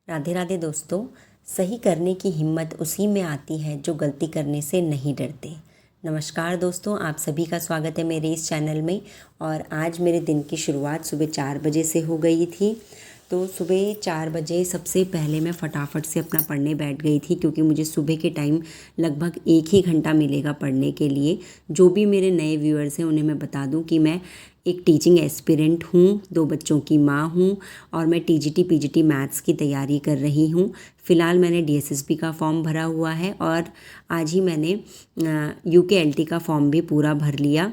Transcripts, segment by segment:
राधे राधे दोस्तों। सही करने की हिम्मत उसी में आती है जो गलती करने से नहीं डरते। नमस्कार दोस्तों, आप सभी का स्वागत है मेरे इस चैनल में। और आज मेरे दिन की शुरुआत सुबह 4 बजे से हो गई थी। तो सुबह 4 बजे सबसे पहले मैं फटाफट से अपना पढ़ने बैठ गई थी, क्योंकि मुझे सुबह के टाइम लगभग 1 ही घंटा मिलेगा पढ़ने के लिए। जो भी मेरे नए व्यूअर्स हैं उन्हें मैं बता दूं कि मैं एक टीचिंग एस्पिरेंट हूँ, 2 बच्चों की माँ हूँ और मैं टीजीटी पीजीटी मैथ्स की तैयारी कर रही हूँ। फ़िलहाल मैंने डीएसएसबी का फॉर्म भरा हुआ है और आज ही मैंने यूकेएलटी का फॉर्म भी पूरा भर लिया।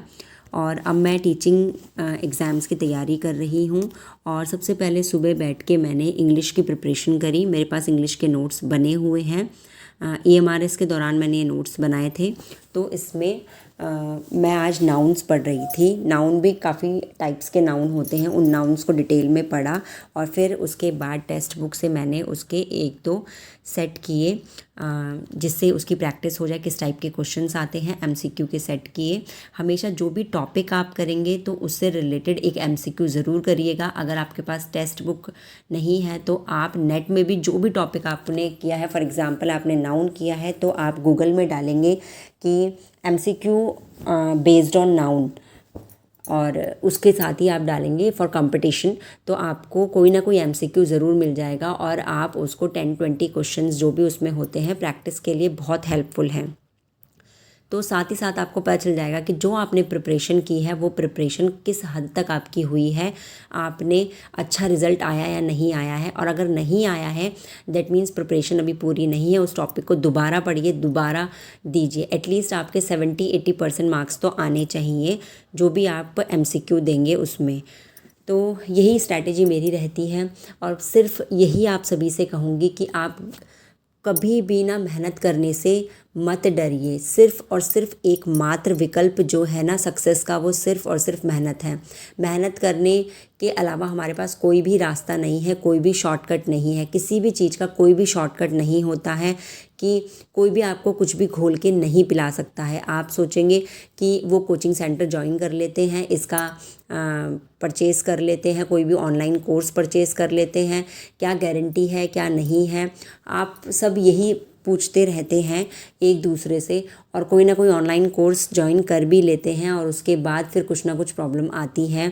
और अब मैं टीचिंग एग्ज़ाम्स की तैयारी कर रही हूँ। और सबसे पहले सुबह बैठ के मैंने इंग्लिश की प्रिपरेशन करी। मेरे पास इंग्लिश के नोट्स बने हुए हैं। EMRS के दौरान मैंने ये नोट्स बनाए थे। तो इसमें मैं आज नाउन्स पढ़ रही थी। नाउन भी काफ़ी टाइप्स के नाउन होते हैं, उन नाउन्स को डिटेल में पढ़ा और फिर उसके बाद टेक्स्ट बुक से मैंने उसके 1-2 सेट किए, जिससे उसकी प्रैक्टिस हो जाए, किस टाइप के क्वेश्चंस आते हैं। MCQ के सेट किए। हमेशा जो भी टॉपिक आप करेंगे तो उससे रिलेटेड एक MCQ ज़रूर करिएगा। अगर आपके पास टेक्स्ट बुक नहीं है तो आप नेट में भी जो भी टॉपिक आपने किया है, फॉर एग्ज़ाम्पल आपने नाउन किया है तो आप गूगल में डालेंगे कि MCQ बेस्ड ऑन नाउन, और उसके साथ ही आप डालेंगे फॉर कंपटीशन, तो आपको कोई ना कोई MCQ ज़रूर मिल जाएगा और आप उसको 10-20 क्वेश्चंस जो भी उसमें होते हैं प्रैक्टिस के लिए बहुत हेल्पफुल हैं। तो साथ ही साथ आपको पता चल जाएगा कि जो आपने प्रिपरेशन की है वो प्रिपरेशन किस हद तक आपकी हुई है, आपने अच्छा रिज़ल्ट आया या नहीं आया है। और अगर नहीं आया है दैट मीन्स प्रिपरेशन अभी पूरी नहीं है। उस टॉपिक को दोबारा पढ़िए, दोबारा दीजिए। एटलीस्ट आपके 70-80% मार्क्स तो आने चाहिए जो भी आप MCQ देंगे उसमें। तो यही स्ट्रैटेजी मेरी रहती है और सिर्फ यही आप सभी से कहूँगी कि आप कभी भी ना मेहनत करने से मत डरिए। सिर्फ़ और सिर्फ एकमात्र विकल्प जो है ना सक्सेस का, वो सिर्फ़ और सिर्फ मेहनत है। मेहनत करने के अलावा हमारे पास कोई भी रास्ता नहीं है, कोई भी शॉर्टकट नहीं है। किसी भी चीज़ का कोई भी शॉर्टकट नहीं होता है कि कोई भी आपको कुछ भी घोल के नहीं पिला सकता है। आप सोचेंगे कि वो कोचिंग सेंटर ज्वाइन कर लेते हैं, इसका परचेज़ कर लेते हैं, कोई भी ऑनलाइन कोर्स परचेज़ कर लेते हैं, क्या गारंटी है क्या नहीं है। आप सब यही पूछते रहते हैं एक दूसरे से और कोई ना कोई ऑनलाइन कोर्स ज्वाइन कर भी लेते हैं और उसके बाद फिर कुछ ना कुछ प्रॉब्लम आती है।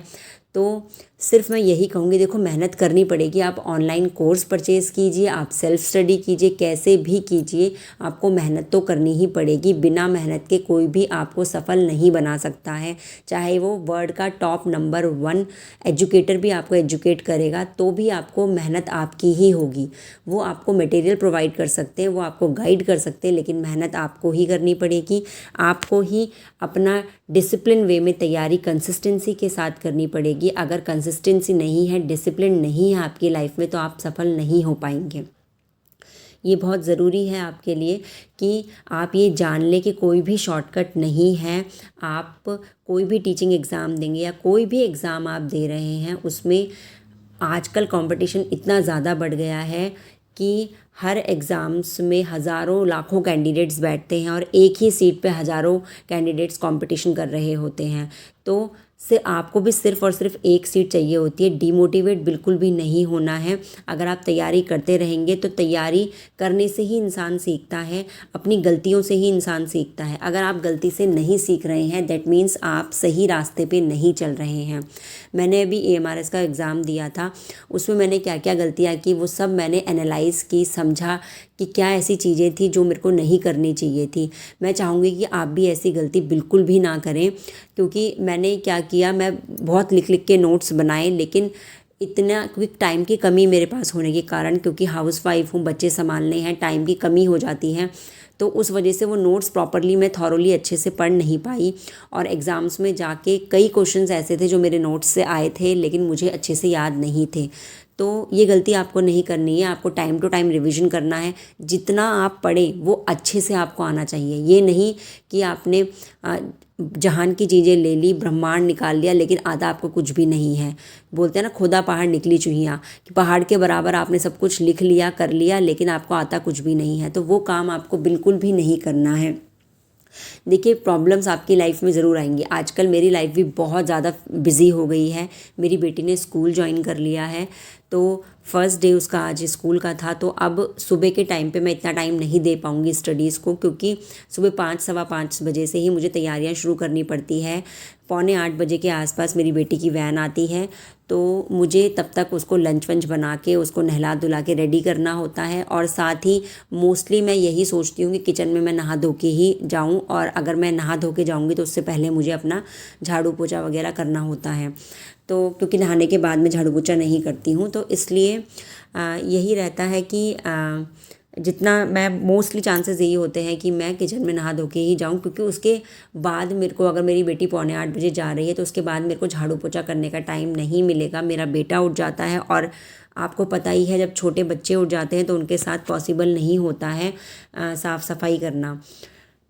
तो सिर्फ मैं यही कहूँगी, देखो मेहनत करनी पड़ेगी। आप ऑनलाइन कोर्स परचेज़ कीजिए, आप सेल्फ स्टडी कीजिए, कैसे भी कीजिए, आपको मेहनत तो करनी ही पड़ेगी। बिना मेहनत के कोई भी आपको सफल नहीं बना सकता है। चाहे वो वर्ल्ड का टॉप नंबर 1 एजुकेटर भी आपको एजुकेट करेगा तो भी आपको मेहनत आपकी ही होगी। वो आपको मटेरियल प्रोवाइड कर सकते हैं, वो आपको गाइड कर सकते हैं, लेकिन मेहनत आपको ही करनी पड़ेगी। आपको ही अपना डिसिप्लिन वे में तैयारी कंसिस्टेंसी के साथ करनी पड़ेगी। अगर कंसिस्टेंसी नहीं है, डिसिप्लिन नहीं है आपकी लाइफ में, तो आप सफल नहीं हो पाएंगे। ये बहुत ज़रूरी है आपके लिए कि आप ये जान लें कि कोई भी शॉर्टकट नहीं है। आप कोई भी टीचिंग एग्ज़ाम देंगे या कोई भी एग्ज़ाम आप दे रहे हैं, उसमें आजकल कंपटीशन इतना ज़्यादा बढ़ गया है कि हर एग्ज़ाम्स में हज़ारों लाखों कैंडिडेट्स बैठते हैं और एक ही सीट पे हज़ारों कैंडिडेट्स कंपटीशन कर रहे होते हैं। तो से आपको भी सिर्फ़ और सिर्फ एक सीट चाहिए होती है। डिमोटिवेट बिल्कुल भी नहीं होना है। अगर आप तैयारी करते रहेंगे तो तैयारी करने से ही इंसान सीखता है, अपनी गलतियों से ही इंसान सीखता है। अगर आप गलती से नहीं सीख रहे हैं दैट मीन्स आप सही रास्ते पे नहीं चल रहे हैं। मैंने अभी EMRS का एग्ज़ाम दिया था, उसमें मैंने क्या क्या गलतियाँ की वो सब मैंने एनालाइज़ की, समझा कि क्या ऐसी चीज़ें थी जो मेरे को नहीं करनी चाहिए थी। मैं चाहूँगी कि आप भी ऐसी गलती बिल्कुल भी ना करें, क्योंकि मैंने क्या किया, मैं बहुत लिख लिख के नोट्स बनाए, लेकिन इतना क्विक टाइम की कमी मेरे पास होने के कारण, क्योंकि हाउसवाइफ हूँ, बच्चे संभालने हैं, टाइम की कमी हो जाती है, तो उस वजह से वो नोट्स प्रॉपरली मैं थॉरोली अच्छे से पढ़ नहीं पाई। और एग्ज़ाम्स में जाके कई क्वेश्चंस ऐसे थे जो मेरे नोट्स से आए थे लेकिन मुझे अच्छे से याद नहीं थे। तो ये गलती आपको नहीं करनी है। आपको टाइम टू टाइम रिवीजन करना है। जितना आप पढ़ें वो अच्छे से आपको आना चाहिए। ये नहीं कि आपने जहान की चीज़ें ले ली, ब्रह्मांड निकाल लिया, लेकिन आधा आपको कुछ भी नहीं है। बोलते हैं ना, खोदा पहाड़ निकली चूहियाँ, कि पहाड़ के बराबर आपने सब कुछ लिख लिया, कर लिया, लेकिन आपको आता कुछ भी नहीं है। तो वो काम आपको बिल्कुल भी नहीं करना है। देखिए, प्रॉब्लम्स आपकी लाइफ में ज़रूर आएंगी। आजकल मेरी लाइफ भी बहुत ज़्यादा बिज़ी हो गई है। मेरी बेटी ने स्कूल ज्वाइन कर लिया है, तो फर्स्ट डे उसका आज स्कूल का था। तो अब सुबह के टाइम पे मैं इतना टाइम नहीं दे पाऊँगी स्टडीज़ को, क्योंकि सुबह 5 सवा 5 बजे से ही मुझे तैयारियां शुरू करनी पड़ती है। 7:45 बजे के आसपास मेरी बेटी की वैन आती है, तो मुझे तब तक उसको लंच वंच बना के उसको नहला धुला के रेडी करना होता है। और साथ ही मोस्टली मैं यही सोचती हूँ कि किचन में मैं नहा धो के ही जाऊँ, और अगर मैं नहा धो के जाऊँगी तो उससे पहले मुझे अपना झाड़ू पोछा वगैरह करना होता है। तो क्योंकि नहाने के बाद मैं झाड़ू पोछा नहीं करती हूँ, तो इसलिए यही रहता है कि जितना मैं मोस्टली चांसेस यही होते हैं कि मैं किचन में नहा धो के ही जाऊँ, क्योंकि उसके बाद मेरे को, अगर मेरी बेटी 7:45 बजे जा रही है तो उसके बाद मेरे को झाड़ू पोछा करने का टाइम नहीं मिलेगा। मेरा बेटा उठ जाता है, और आपको पता ही है जब छोटे बच्चे उठ जाते हैं तो उनके साथ पॉसिबल नहीं होता है साफ़ सफाई करना।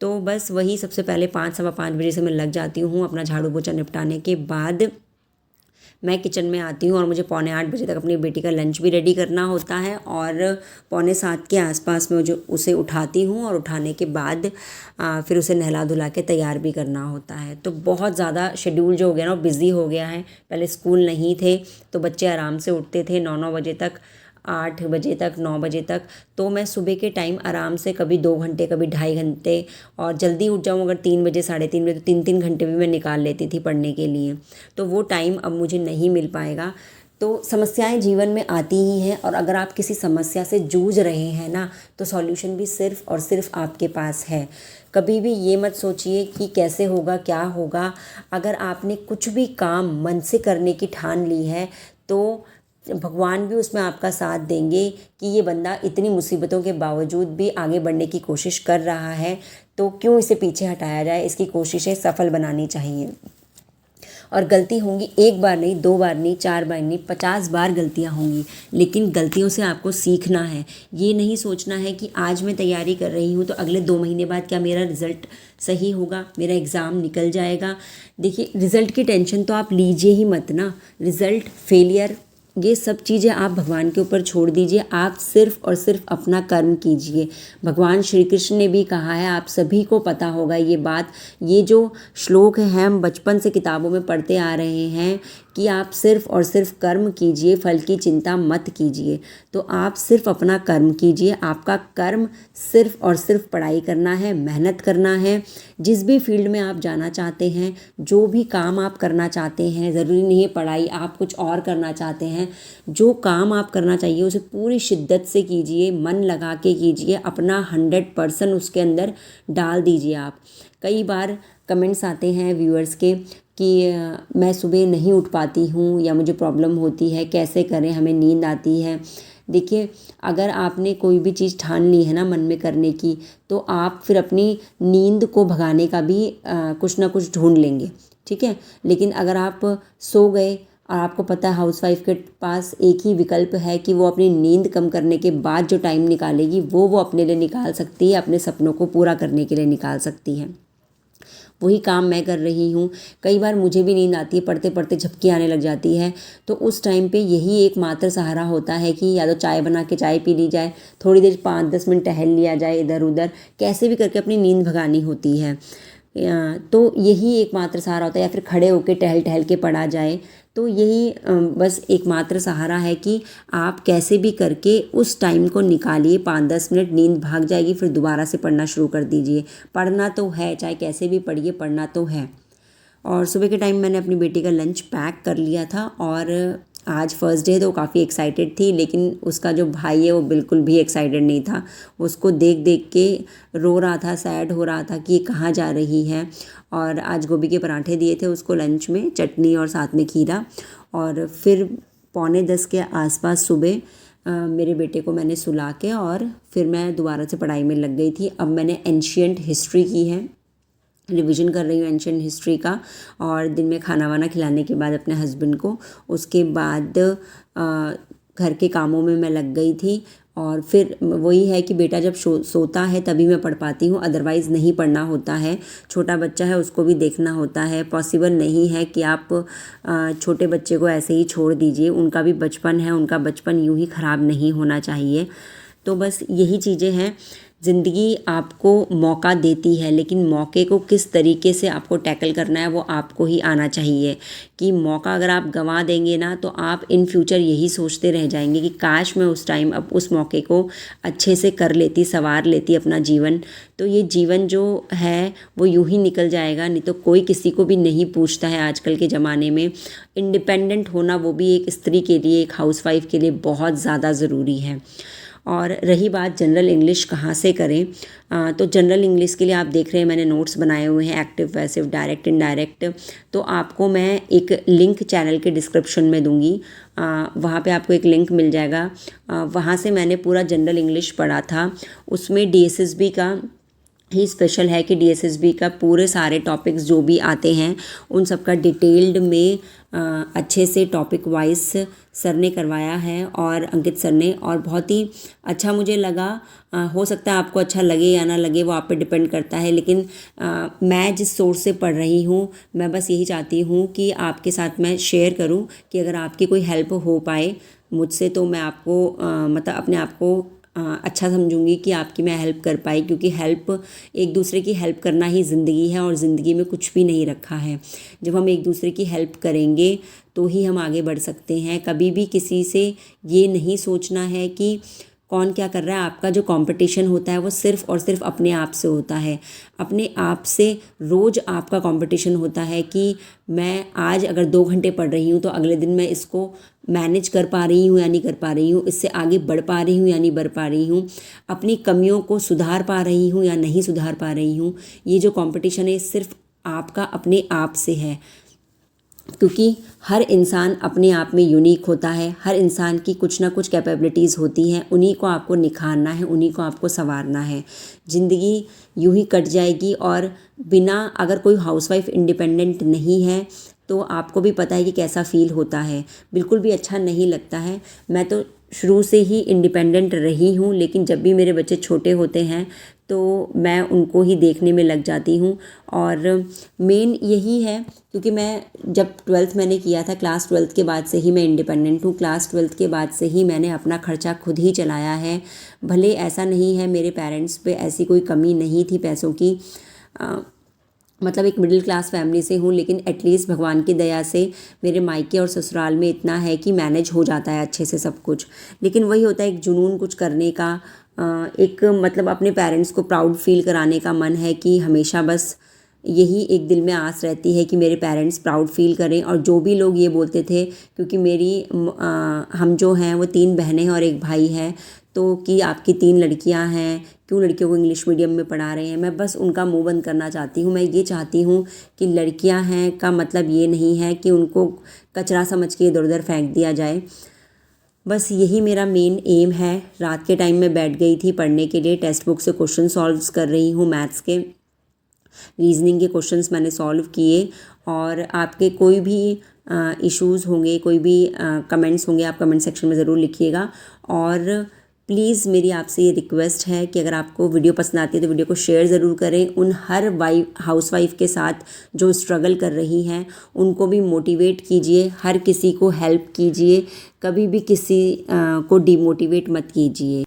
तो बस वही सबसे पहले 5 सवा 5 बजे से मैं लग जाती हूँ। अपना झाड़ू पोछा निपटाने के बाद मैं किचन में आती हूँ, और मुझे 7:45 बजे तक अपनी बेटी का लंच भी रेडी करना होता है। और 6:45 के आसपास मैं जो उसे उठाती हूँ, और उठाने के बाद फिर उसे नहला धुला के तैयार भी करना होता है। तो बहुत ज़्यादा शेड्यूल जो हो गया ना, वो बिज़ी हो गया है। पहले स्कूल नहीं थे तो बच्चे आराम से उठते थे 9 बजे तक, 8 बजे तक, 9 बजे तक। तो मैं सुबह के टाइम आराम से कभी 2 घंटे, कभी 2.5 घंटे, और जल्दी उठ जाऊँ अगर 3 बजे, 3:30 बजे, तो 3-3 घंटे भी मैं निकाल लेती थी पढ़ने के लिए। तो वो टाइम अब मुझे नहीं मिल पाएगा। तो समस्याएं जीवन में आती ही हैं, और अगर आप किसी समस्या से जूझ रहे हैं ना, तो सॉल्यूशन भी सिर्फ़ और सिर्फ आपके पास है। कभी भी ये मत सोचिए कि कैसे होगा, क्या होगा। अगर आपने कुछ भी काम मन से करने की ठान ली है, तो भगवान भी उसमें आपका साथ देंगे कि ये बंदा इतनी मुसीबतों के बावजूद भी आगे बढ़ने की कोशिश कर रहा है, तो क्यों इसे पीछे हटाया जाए। इसकी कोशिशें सफल बनानी चाहिए। और गलती होंगी, एक बार नहीं, 2 बार नहीं, 4 बार नहीं, 50 बार गलतियाँ होंगी, लेकिन गलतियों से आपको सीखना है। ये नहीं सोचना है कि आज मैं तैयारी कर रही हूँ तो अगले 2 महीने बाद क्या मेरा रिज़ल्ट सही होगा, मेरा एग्ज़ाम निकल जाएगा। देखिए, रिज़ल्ट की टेंशन तो आप लीजिए ही मत ना। रिज़ल्ट, फेलियर, ये सब चीज़ें आप भगवान के ऊपर छोड़ दीजिए। आप सिर्फ और सिर्फ अपना कर्म कीजिए। भगवान श्री कृष्ण ने भी कहा है, आप सभी को पता होगा ये बात। ये जो श्लोक है हम बचपन से किताबों में पढ़ते आ रहे हैं कि आप सिर्फ और सिर्फ कर्म कीजिए, फल की चिंता मत कीजिए। तो आप सिर्फ अपना कर्म कीजिए। आपका कर्म सिर्फ और सिर्फ पढ़ाई करना है, मेहनत करना है। जिस भी फील्ड में आप जाना चाहते हैं, जो भी काम आप करना चाहते हैं, ज़रूरी नहीं है पढ़ाई, आप कुछ और करना चाहते हैं, जो काम आप करना चाहिए उसे पूरी शिद्दत से कीजिए, मन लगा के कीजिए, अपना 100% उसके अंदर डाल दीजिए आप। कई बार कमेंट्स आते हैं व्यूअर्स के कि मैं सुबह नहीं उठ पाती हूँ, या मुझे प्रॉब्लम होती है, कैसे करें, हमें नींद आती है। देखिए, अगर आपने कोई भी चीज़ ठान ली है ना मन में करने की, तो आप फिर अपनी नींद को भगाने का भी कुछ ना कुछ ढूंढ लेंगे, ठीक है। लेकिन अगर आप सो गए, और आपको पता है हाउसवाइफ के पास एक ही विकल्प है कि वो अपनी नींद कम करने के बाद जो टाइम निकालेगी वो अपने लिए निकाल सकती है, अपने सपनों को पूरा करने के लिए निकाल सकती है। वही काम मैं कर रही हूँ। कई बार मुझे भी नींद आती है, पढ़ते पढ़ते झपकी आने लग जाती है, तो उस टाइम पे यही एकमात्र सहारा होता है कि या तो चाय बना के चाय पी ली जाए, थोड़ी देर 5-10 मिनट टहल लिया जाए इधर उधर, कैसे भी करके अपनी नींद भगानी होती है। तो यही एकमात्र सहारा होता है, या फिर खड़े होकर टहल टहल के पढ़ा जाए। तो यही बस एकमात्र सहारा है कि आप कैसे भी करके उस टाइम को निकालिए। 5-10 मिनट नींद भाग जाएगी, फिर दोबारा से पढ़ना शुरू कर दीजिए। पढ़ना तो है, चाहे कैसे भी पढ़िए, पढ़ना तो है। और सुबह के टाइम मैंने अपनी बेटी का लंच पैक कर लिया था, और आज फर्स्ट डे तो काफ़ी एक्साइटेड थी, लेकिन उसका जो भाई है वो बिल्कुल भी एक्साइटेड नहीं था। उसको देख देख के रो रहा था, सैड हो रहा था कि ये कहाँ जा रही है। और आज गोभी के पराठे दिए थे उसको लंच में, चटनी और साथ में खीरा। और फिर 9:45 के आसपास सुबह मेरे बेटे को मैंने सुला के, और फिर मैं दोबारा से पढ़ाई में लग गई थी। अब मैंने एंशिएंट हिस्ट्री की है, रिवीजन कर रही हूँ एंशिएंट हिस्ट्री का। और दिन में खाना वाना खिलाने के बाद अपने हस्बैंड को, उसके बाद घर के कामों में मैं लग गई थी। और फिर वही है कि बेटा जब सोता है तभी मैं पढ़ पाती हूँ, अदरवाइज़ नहीं पढ़ना होता है। छोटा बच्चा है, उसको भी देखना होता है। पॉसिबल नहीं है कि आप छोटे बच्चे को ऐसे ही छोड़ दीजिए, उनका भी बचपन है, उनका बचपन यूँ ही ख़राब नहीं होना चाहिए। तो बस यही चीज़ें हैं, ज़िंदगी आपको मौका देती है, लेकिन मौके को किस तरीके से आपको टैकल करना है वो आपको ही आना चाहिए। कि मौका अगर आप गंवा देंगे ना तो आप इन फ्यूचर यही सोचते रह जाएंगे कि काश मैं उस टाइम अब उस मौके को अच्छे से कर लेती, संवार लेती अपना जीवन। तो ये जीवन जो है वो यूं ही निकल जाएगा, नहीं तो कोई किसी को भी नहीं पूछता है आजकल के ज़माने में। इंडिपेंडेंट होना वो भी एक स्त्री के लिए, एक हाउसवाइफ के लिए बहुत ज़्यादा ज़रूरी है। और रही बात जनरल इंग्लिश कहाँ से करें, तो जनरल इंग्लिश के लिए आप देख रहे हैं मैंने नोट्स बनाए हुए हैं, एक्टिव, पैसिव, डायरेक्ट, इनडायरेक्ट। तो आपको मैं एक लिंक चैनल के डिस्क्रिप्शन में दूंगी, वहाँ पे आपको एक लिंक मिल जाएगा। वहाँ से मैंने पूरा जनरल इंग्लिश पढ़ा था। उसमें डीएसएसबी का ही स्पेशल है कि डीएसएसबी का पूरे सारे टॉपिक्स जो भी आते हैं उन सब का डिटेल्ड में अच्छे से टॉपिक वाइज सर ने करवाया है, और अंकित सर ने, और बहुत ही अच्छा मुझे लगा। हो सकता है आपको अच्छा लगे या ना लगे, वो आप पे डिपेंड करता है, लेकिन मैं जिस सोर्स से पढ़ रही हूँ मैं बस यही चाहती हूँ कि आपके साथ मैं शेयर करूँ कि अगर आपकी कोई हेल्प हो पाए मुझसे तो मैं आपको मतलब अपने आप को अच्छा समझूंगी कि आपकी मैं हेल्प कर पाई, क्योंकि हेल्प, एक दूसरे की हेल्प करना ही ज़िंदगी है, और ज़िंदगी में कुछ भी नहीं रखा है। जब हम एक दूसरे की हेल्प करेंगे तो ही हम आगे बढ़ सकते हैं। कभी भी किसी से ये नहीं सोचना है कि कौन क्या कर रहा है। आपका जो कंपटीशन होता है वो सिर्फ़ और सिर्फ अपने आप से होता है। अपने आप से रोज़ आपका कंपटीशन होता है कि मैं आज अगर 2 घंटे पढ़ रही हूँ तो अगले दिन मैं इसको मैनेज कर पा रही हूँ या नहीं कर पा रही हूँ, इससे आगे बढ़ पा रही हूँ या नहीं बढ़ पा रही हूँ, अपनी कमियों को सुधार पा रही हूँ या नहीं सुधार पा रही हूँ। ये जो कंपटीशन है सिर्फ आपका अपने आप से है, क्योंकि हर इंसान अपने आप में यूनिक होता है। हर इंसान की कुछ ना कुछ कैपेबिलिटीज़ होती हैं, उन्हीं को आपको निखारना है, उन्हीं को आपको संवारना है। ज़िंदगी यूं ही कट जाएगी, और बिना, अगर कोई हाउसवाइफ इंडिपेंडेंट नहीं है तो आपको भी पता है कि कैसा फ़ील होता है, बिल्कुल भी अच्छा नहीं लगता है। मैं तो शुरू से ही इंडिपेंडेंट रही हूँ, लेकिन जब भी मेरे बच्चे छोटे होते हैं तो मैं उनको ही देखने में लग जाती हूँ। और मेन यही है, क्योंकि मैं जब 12th मैंने किया था, क्लास 12th के बाद से ही मैं इंडिपेंडेंट हूँ। क्लास 12th के बाद से ही मैंने अपना खर्चा खुद ही चलाया है। भले ऐसा नहीं है मेरे पेरेंट्स पे ऐसी कोई कमी नहीं थी पैसों की, मतलब एक मिडिल क्लास फैमिली से हूँ, लेकिन एटलीस्ट भगवान की दया से मेरे मायके और ससुराल में इतना है कि मैनेज हो जाता है अच्छे से सब कुछ। लेकिन वही होता है एक जुनून कुछ करने का, एक मतलब अपने पेरेंट्स को प्राउड फील कराने का मन है कि हमेशा बस यही एक दिल में आस रहती है कि मेरे पेरेंट्स प्राउड फील करें। और जो भी लोग ये बोलते थे, क्योंकि हम जो हैं वो 3 बहनें हैं और एक भाई है, तो कि आपकी 3 लड़कियां हैं, क्यों लड़कियों को इंग्लिश मीडियम में पढ़ा रहे हैं। मैं बस उनका मुंह बंद करना चाहती हूँ। मैं ये चाहती हूँ कि लड़कियां हैं का मतलब ये नहीं है कि उनको कचरा समझ के इधर उधर फेंक दिया जाए। बस यही मेरा मेन एम है। रात के टाइम में बैठ गई थी पढ़ने के लिए, टेक्स्ट बुक से क्वेश्चन सॉल्व्स कर रही हूँ, मैथ्स के, रीजनिंग के क्वेश्चंस मैंने सॉल्व किए। और आपके कोई भी इश्यूज़ होंगे, कोई भी कमेंट्स होंगे, आप कमेंट सेक्शन में ज़रूर लिखिएगा। और प्लीज़ मेरी आपसे ये रिक्वेस्ट है कि अगर आपको वीडियो पसंद आती है तो वीडियो को शेयर ज़रूर करें। उन हर हाउसवाइफ के साथ जो स्ट्रगल कर रही हैं उनको भी मोटिवेट कीजिए, हर किसी को हेल्प कीजिए, कभी भी किसी को डिमोटिवेट मत कीजिए।